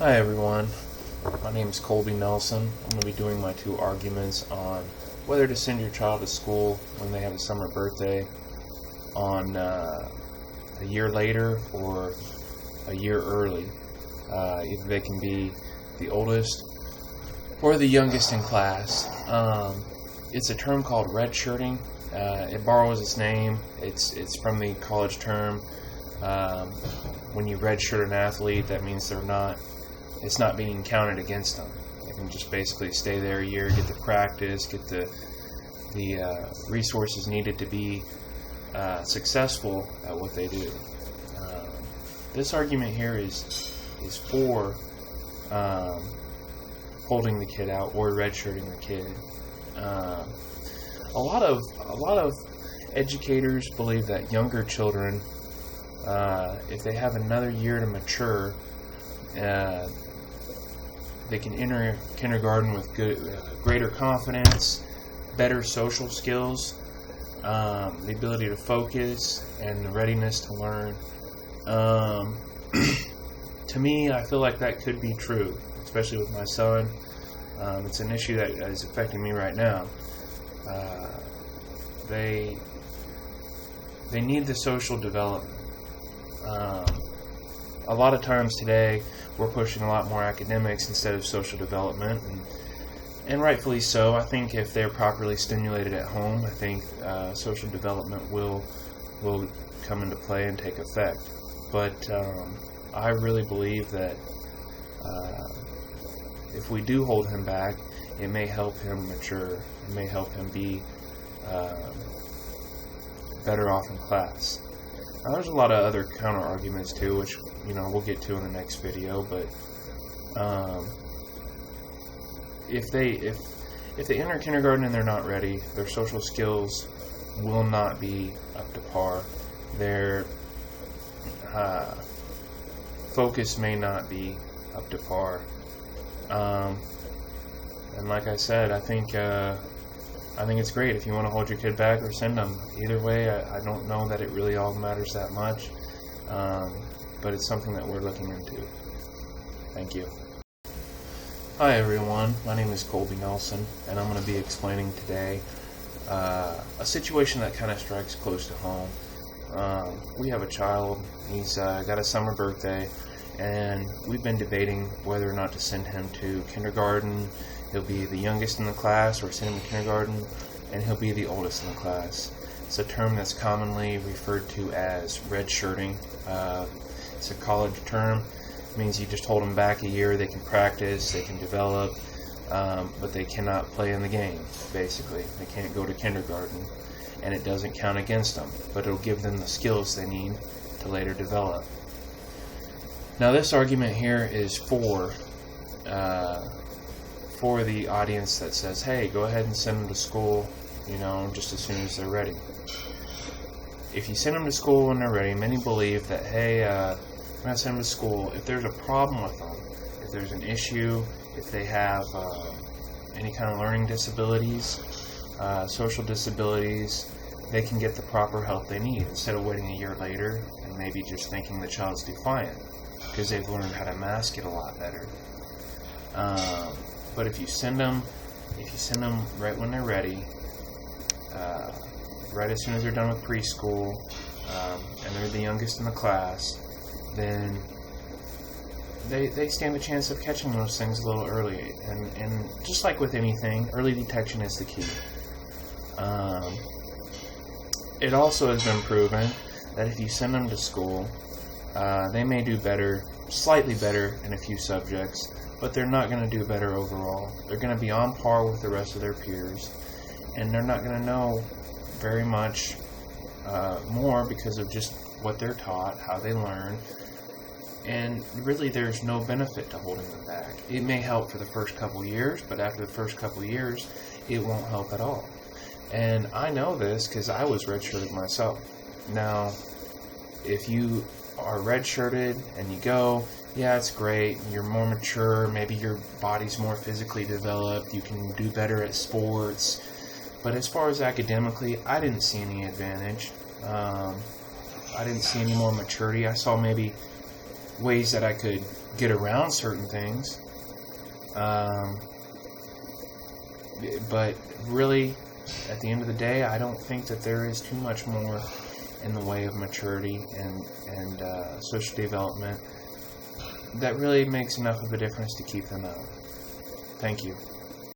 Hi everyone, my name is Colby Nelson. I'm going to be doing my two arguments on whether to send your child to school when they have a summer birthday on a year later or a year early. Either they can be the oldest or the youngest in class. It's a term called redshirting. It borrows its name. It's from the college term. When you redshirt an athlete, that means it's not being counted against them. They can just basically stay there a year, get the practice, get the resources needed to be successful at what they do. This argument here is for holding the kid out or redshirting the kid. A lot of educators believe that younger children, if they have another year to mature, they can enter kindergarten with greater confidence, better social skills, the ability to focus, and the readiness to learn. To me, I feel like that could be true, especially with my son. It's an issue that is affecting me right now. They need the social development. A lot of times today, we're pushing a lot more academics instead of social development, and rightfully so. I think if they're properly stimulated at home, I think social development will come into play and take effect. But I really believe that if we do hold him back, it may help him mature. It may help him be better off in class. Now, there's a lot of other counter arguments too, which we'll get to in the next video. But if they enter kindergarten and they're not ready, their social skills will not be up to par. Their focus may not be up to par. And like I said, I think it's great if you want to hold your kid back or send them. Either way, I don't know that it really all matters that much, but it's something that we're looking into. Thank you. Hi everyone, my name is Colby Nelson, and I'm going to be explaining today a situation that kind of strikes close to home. We have a child. He's got a summer birthday, and we've been debating whether or not to send him to kindergarten. He'll be the youngest in the class, or send him to kindergarten, and he'll be the oldest in the class. It's a term that's commonly referred to as redshirting. It's a college term. It means you just hold them back a year. They can practice, they can develop, but they cannot play in the game, basically. They can't go to kindergarten, and it doesn't count against them, but it'll give them the skills they need to later develop. Now, this argument here is for the audience that says, hey, go ahead and send them to school, just as soon as they're ready. If you send them to school when they're ready, many believe that, hey, I'm going to send them to school. If there's a problem with them, if there's an issue, if they have any kind of learning disabilities, social disabilities, they can get the proper help they need instead of waiting a year later and maybe just thinking the child's defiant because they've learned how to mask it a lot better. But if you send them right when they're ready, right as soon as they're done with preschool, and they're the youngest in the class, then they stand a chance of catching those things a little early. And just like with anything, early detection is the key. It also has been proven that if you send them to school, they may do better, slightly better in a few subjects, but they're not going to do better overall. They're going to be on par with the rest of their peers, and they're not going to know very much more because of just what they're taught, how they learn, and really there's no benefit to holding them back. It may help for the first couple years, but after the first couple years, it won't help at all. And I know this because I was redshirted myself. Now, if you are redshirted and you go, yeah, it's great, you're more mature, maybe your body's more physically developed, you can do better at sports, but as far as academically, I didn't see any advantage. I didn't see any more maturity. I saw maybe ways that I could get around certain things. But really, at the end of the day, I don't think that there is too much more in the way of maturity and social development that really makes enough of a difference to keep them out. Thank you.